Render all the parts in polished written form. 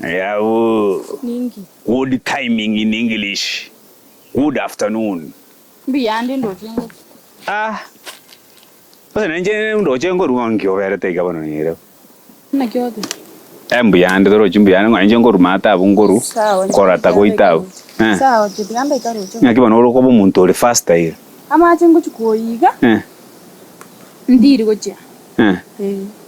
Yeah, good timing in English. Good afternoon. Biyandi ndo chengo. Basi nje ndo chengo ruangio vere tega bano nyere. Na kyote. Mbiyandi doro chimbiyandi nje ngo rumata bungoru. Korata goitao. Sawa, chibiyanda ikarucho. Ngakibano ro kobo muntu ore faster here. Ama chengo chukoyiga. Ndiri gochia.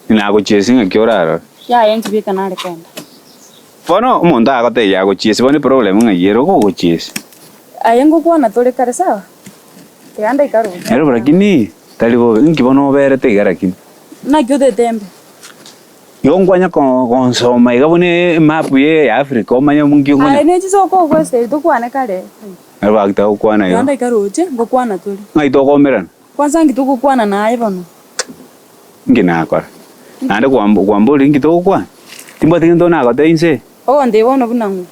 Ina gochia singa kyorara. Ya yenzi bika nale kenda. Bono umuntu agote ya gochia sibone problem ngayero go gochia. Ayengo kuona tole kare sawa. Yanda ikarucho. Ero lakini talibo nkibono bere tegara kin. Na kyote tembe. Yongwanya konsoma igabone map ye Africa omanya mungi ngona. Ne chiso ko kwese to kwana kale. Ero akita kwana yo. Yanda ikarucho ngo kwana tole. Ngai to komerana. Kwanza ngituko kwana naye bano. Ngina akora. Nande kwambuli ngito kwa. Timba tinto na agote inse. Nde bono bunangu.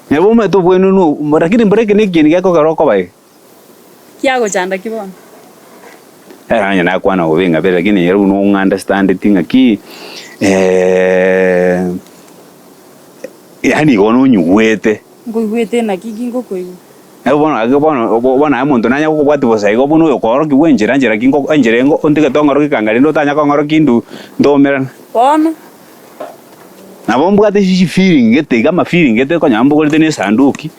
Nebo meto bwenu no, lakini break ni kini yako karoko bai. Kiago chanda kibono. Anya na kwana obenga bere lakini yero no understand thing aki yani gono nyuwete. Ngwete na kigingo koyo. Bona muntu nanya ko kwati bosa igo buno yokoro kiwenjira njira kingo anjirengo ontika tongoro kikangari ndo tanya kongoro kindu ndomera. Bona. Na bombu ate shi feeling gete kama feeling gete ko nyambo ko tene sanduki.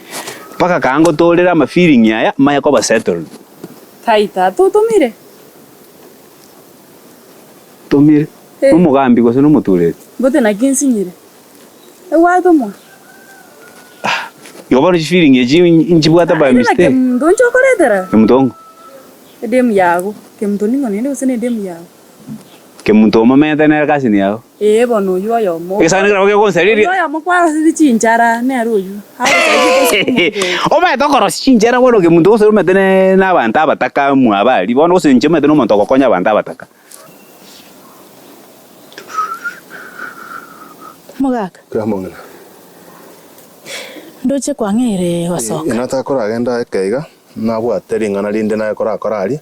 Paka kango tolera ma feeling ya maya ko ba settle. Taita tutumire. Tumire. Umugambi ko sino mutule. Bote na kinsinyire. Ewa tomo. Yo baro feeling ye njibwata ba mistake. Ndo chokoletera. Mtongo. Edem yago. Kemtoni ngone ndo sene edem yago. Kemuntu omameta na kasi ni yao. Bono yo mo. Esa ngira ko konseriri. Yo mo kwa sidi chinchara ne aruyu. Oma tokoro chinchara bono kemuntu osero metene na banta bataka muabali. Bono osenje metene omuntu kokonya banta bataka. Mogaka. Kamongana. Ndoche kwangere wasoka. Inata kora agenda ekeiga na bwateri ngana linde na kora korali.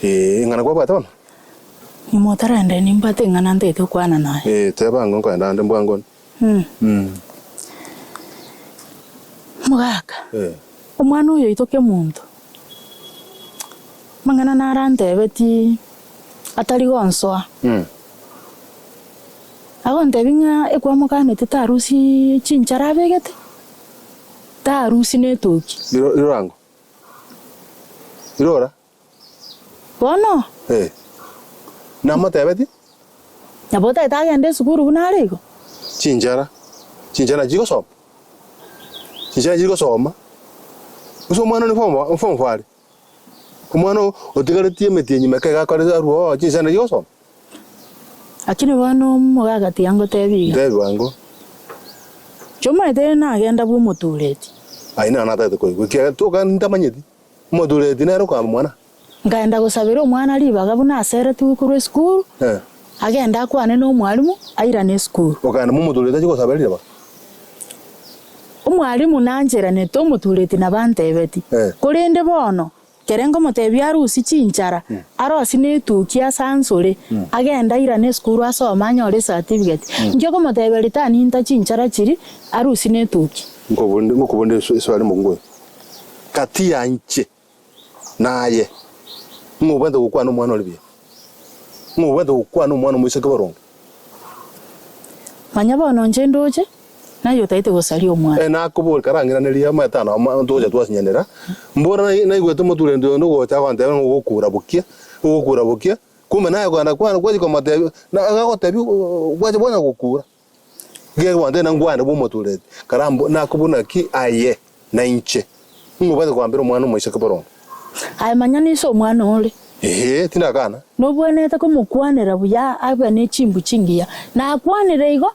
Ngana kwa bwatona. Ni motara ndeni mbate ngana ndete kwana naye. Teba ngon kwa ndande mbwangon. Mogaka. Omwana oyo itoke muntu. Mangana narante beti atari gonsoa. Agonte binga ekwa mukane titarusi chinchara begete. Tarusi netoki. Irango. Irora. Bono. Namate beti? Nabota itagende sukuru bunarego. Chinchara. Chinchara jigo soma. Chinchara jigo soma. Uso mwana ni fomo fali. Kumwana otigale tie metie nyima kega kare aruo chinchara jigo soma. Akini bano mugaga tiango tebi. Tebi wango. Choma ite na agenda bu mutuleti. Aina na tate koi. Kukia to kan ndamanyeti. Mutuleti nero kwa mwana. Ngaenda gusabira omwana libaga buna asere tukuru school. Agenda kwane no mwalimu aira ne school. Okana mutuleti chiko sabira ba. Omwalimu nanjera ne to mutuleti na bantebeti. Kurende bono. Kerengo motebi arusi chinchara. Arosi ne tukia sansore. Agenda ira ne school asoma anyore certificate. Njoko motebi litani nta chinchara chiri arusi ne tuki. Mukubonde swali mungu. Kati ya nche naye mubanda gukwana umwana olibiye. Mubanda gukwana umwana mwiseke barongo. Manya bono nje ndoje nayo taite gusali omwana. Na kubol karangira neliya matana ndoje twasinyendera. Mbora na igwete mutule ndo gocha kwante ngokura bukia. Kuma naye kwana kwaje kwa matebi na agakotebi kwaje bona gukura. Nge kwante na ngwana bo mutule. Karambo na kubuna ki aye na inche. Mubanda kwambira omwana mwiseke barongo. Ai manya niso omwana ole. Tina kana. No bweneta ko mukwanira buya abane chimbu chingiya. Na akwanire igo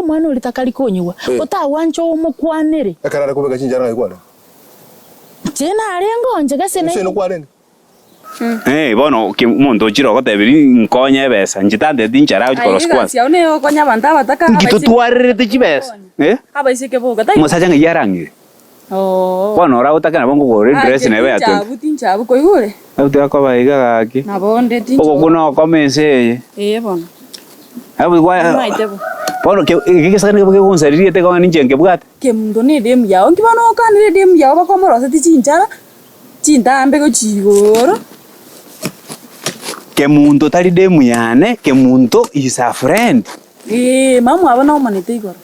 mwana oli takali konyiwa. Otawancho mukwanire. Akarara kubeka chinjara ngikwana. Tena arengo nje gase na. Sino kwarende. Bono kimuntu chiro gotebiri nkonya ebesa njitande dinchara ukoro squad. Ai one okonya banta bataka Ngito twarire chibesa. Abaisike boga tai. Musacha ngiyarangi. Bono ora utakana bongo gore dress nebe atu. Tinchabu koigure. Auti akoba iga gaki. Nabonde tinchabu. Ogo kuno komense. Bono. Abu kwa. Bono kikisakani konsaririe te kwa ninje ngebwat. Kemundo ne dem yao ngibano kanire dem yao bakomorosa ti chinchara. Chintambe ko chigoro. Kemundo tali demu yane, kemundo is a friend. Mamu abana omanite igoro.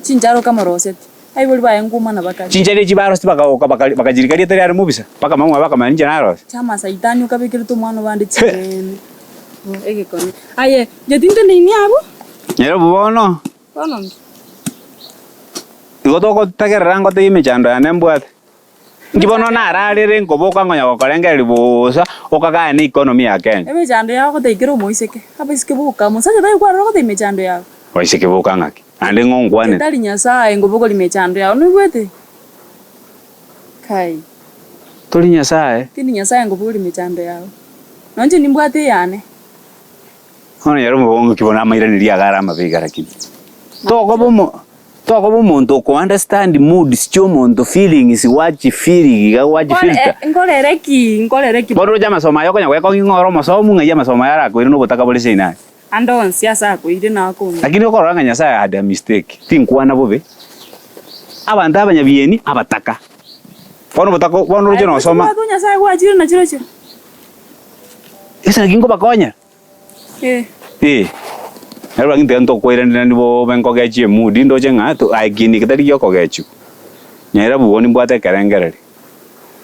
Chincharo kamoroset. Ai boli ba nguma na bakari. Chinchare chibarosi bakajirikaria tari ari mubisa. Paka mamu abaka manje naros. Chama saitani ukabikira tu mwana bande chene. Ege koni. Aye, jatinte ni abo? Nyero bubono. Bono. Igotoko tagerango te imechando ya nembwat. Ngibono nararire ngoboka ngonya gokorengeri busa okagaya ni economy ya Kenya. Emechando yako te ikero moiseke. Aba isike buka musaje dai kwa roko te emechando yako. Oiseke buka ngaki. Ande ngongwane. Tali nyasaye ngoboko limechando yako nigwete. Kai. Toli nyasaye. Tini nyasaye ngoboko limechando yako. Nonje nimbwate yane. Ono yaro mubongo kibona amairaniria agara amabiga lakini. Toko bumuntu ko understand mood sio muntu feeling is what feeling ga what filter. Ngorereki. Bono jama soma yoko nyakwe ko ngoro masomo ngai masoma yara ko ino botaka bole sina. Andon siasa ko ide na ko. Lakini ko ranga nyasa had a mistake. Tinkwana bobe. Abantu abanyabieni abataka. Bono botako bono roje no soma. Ko nyasa ko ajira na chirocho. Esa ngingo bakonya. Ero nginte ndo kwera ndibo benko gechi mudi ndo jenga to agini kitari yoko gechu. Nyera buoni mbwate karengerere.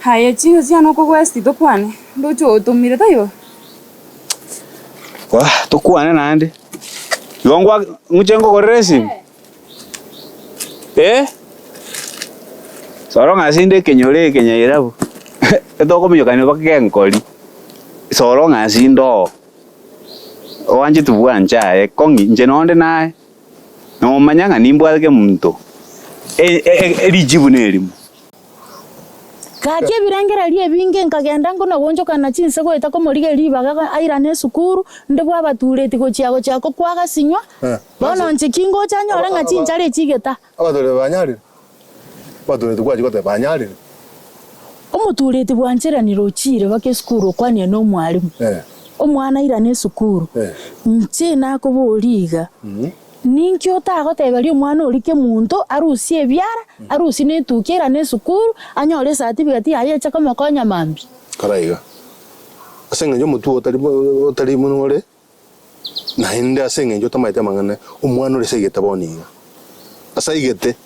Haye chingo ziano ko westi to kwane. Ndo cho to mire tayo. Wa to kwane nande. Yongwa nguchengo koresi. Soro ngasinde kenyole kenyerabu. Eto ko myokani bakenkoli. Soro ngasindo. Wanje tubuanja kongi nje nonde nae no manyanga nimbwake muntu eligible nelimu kake birangera lie binge nkagenda ngo nabonjo kana chinse ko eta ko morige libaga aira ne sukuru ndebwa batureti ko chiago chako kwaga sinywa bono nje kingo chanyora nga chinchare chigeta abadore banyari badore tukwaji ko te banyari omutureti bwanjera ni rochire bake sukuru kwani no mwalimu omwana ira ne sukuru nche nako boliga ninkyo tago tebali omwana olike muntu arusi ebyara arusi ne tukera ne sukuru anyore certificate aye chaka makonya mambi karaiga asenga yo mutu otari munore na inde asenga yo tamaite mangane omwana ore segeta boniga asaigete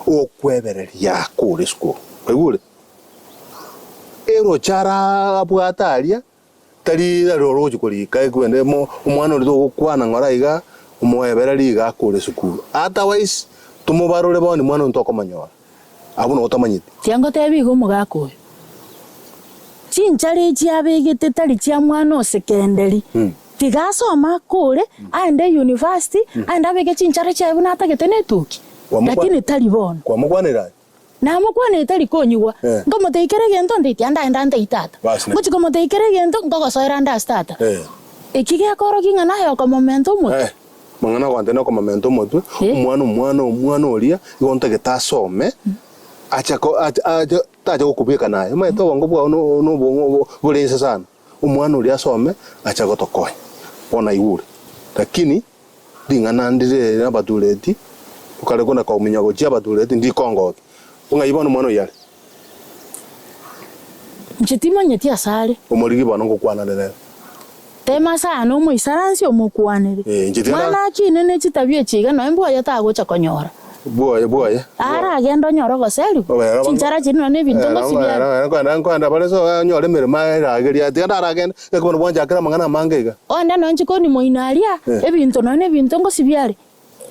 okwebereria kure sukuru kwegure ero chara abwataria tari roro chikori kai kwende mo umwana uri to kwana ngoraiga umwebera liga kure sukuru otherwise tumubarore boni mwana ntoko manyora abuno otamanyite tiango tebi go mugako chinchare chiabegete tari chia mwana osekenderi tigasoma kure aende university aende abege chinchare chia buna atagete netuki lakini tari bono kwa mugwanira namo kwane tari konywa ngomo teikere gento nditi anda itata muchi ngomo teikere gento ngogo soira anda stata ekige koro kinga nayo ko momento mo mangana kwante no ko momento mo tu umwana olia igonta getasome achako taje okubika nayo maito wango bwa no bulense sana umwana olia some achako tokoy ona iure lakini dingana ndire abatureti ukale kona ko minyago chia abatureti ndi kongo unga ibona mwana yale nchitima nyeti asale omorigi bana ngokwana nene tema sana omo isaransi omukwanire mwana chine ne chitabye chiga no embo yatago chakonyora boya ara agenda nyoro goseri chinchara chino ne bintu ngosibya kwanda bale so nyore mirima irageria tiganda aragenda ekubona bwanja akira mangana mangega onda no nchikoni moinaria ebintu no ne bintu ngosibyare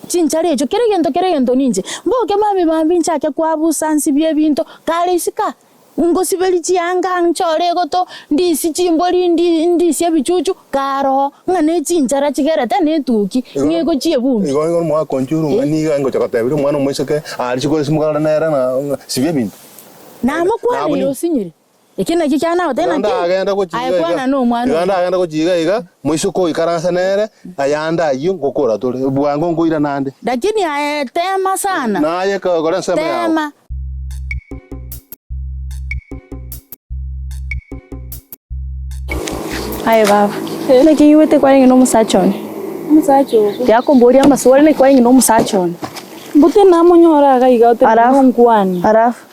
chinchare echo keregento ninje mboke mambi nchake kwabusansi bye bintu kale isika ngosibeli chianga nchore goto ndisi chimboli ndisi ebichuchu karo ngane chinchara chigereta netuki ngego chiebumbi igo mwa konjuru ngani ngo chakatebiri mwana mwiseke ali chikole simugala nera na sibye bintu namo kwani yosinyire ikina kikyana otena ki agenda ko chiga ayakwana no mwana agenda ko chiga iga mwisoko ikaransa nere ayanda iyo ngokora tole bwango ngoira nande lakini tema sana naye ka goransa tema Aye baba. Lakini yote kwa nini no musachoni? Musacho. Yako mbori ama swali ni kwa ngino musachone. Mbute namonyora gaigote ngwani. Arafu.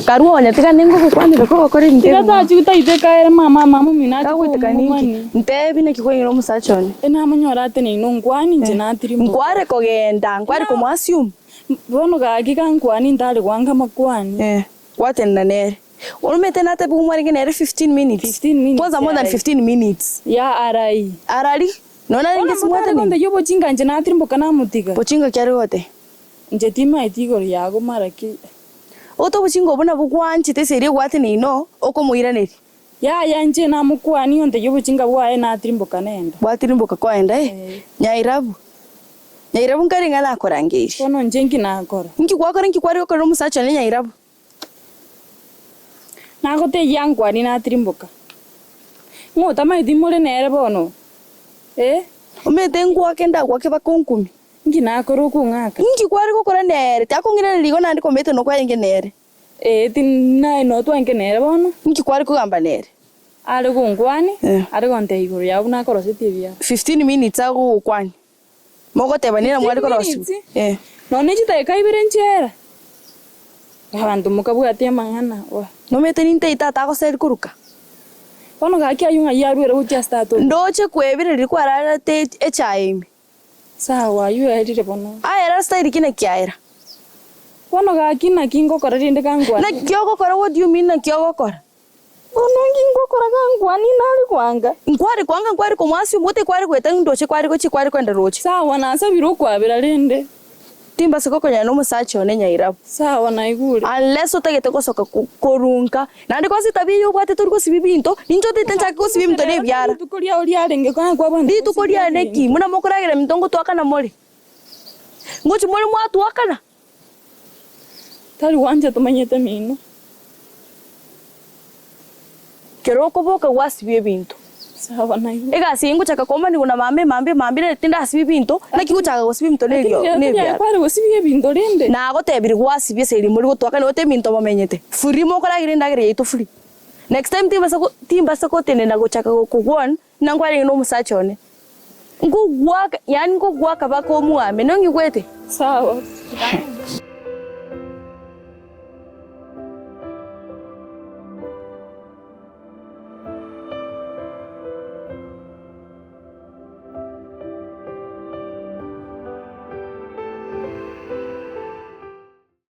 Karuo onyatika ningo kwani ko kore ndebe. Tigata chuta iteka mama mina Kagutika niki. Ntebi ne kiko ngino musachone. Namonyora ate ni ngwani nje natiri. Ngware kogenda, ngware ko mwasium. Bono gagika ngwani ndale kwanga makwani. Watenda nere. Ulumete nate bumwari nere 15 minutes. 15 minutes. Kwanza more than 15 minutes. Ya arai. Arari. Nona ninge simwate ni. Konde yobo chinga nje natiri mbokana mutiga. Pochinga kyari wote. Nje tima itigo yago maraki. Oto buchingo bona bugwanchi teseri gwate ni no oko muiraneri. Ya nje na mukwani onde yobo chinga bwae natiri mbokana enda. Bwatiri mboka kwenda Nyairabu. Nyairabu ngari ngana akorangiri. Kono njengi na akora. Nki kwakora nki kwari okoro musacha ne Nyairabu. Nagote yangwani natiri mboka. Ngota mai dimore nere bono. Umete ngwake ndagwake bakonkumi. Ngi nakoro kungaka. Nki kwari gukora nere. Takongira ligo nandi komete no kwenge nere. Tinai no twange nere bono. Nki kwari kugamba nere. Ale kungwani, ale konte iguru yabu nakoro sitibia. 15 minutes ago kwani. Mogo tebanira mwari korosu. None chita ibere nchera. Abantu mukabwati amangana wa. No mete ninte itata ko sel kuruka. Kono gaki ayunga yarwera utia stato. Ndoche kwebire ri kwarara te echaimi. Sawa yu edire bono. Era style kine kyaira. Kono gaki na kingo kora rinde kangwa. Na kyogo kora, what do you mean na kyogo kora? Ono kingo kora kangwa ni nali kwanga. Nkwari kwanga nkwari ko mwasi mbote kwari kweta ndoche kwari ko chikwari kwenda roche. Sawa na sabiro kwabira rinde. Timba soko nya no musachi one Nyairabu. Sawa na igure. Unless utagete ko soka korunka. Nandi ko sitabi yo bwate turi ko sibibinto. Ninjo titencha ko sibibinto ne byara. Tukoria oria renge kwa bando. Ndi tukoria neki muna mokoragira mitongo twakana mole. Ngochi mole mwa twakana. Tali wanje tumanyete mino. Keroko boka wasibye bintu. Sawa na igure. Ega singu chaka koma ni una mambe ne tinda asibi bintu na kiguchaka gosibi bintu ne byo ne bya. Kwari gosibi bintu rinde. Na gotebiri gwasibye seri muri gutwakana ote bintu bamenyete. Furi mo koragire ndagire yitu furi. Next time timba sako tene na gochaka kugwon na ngwari no musachone. Ngugwaka yani ngugwaka bako muame nongi gwete. Sawa.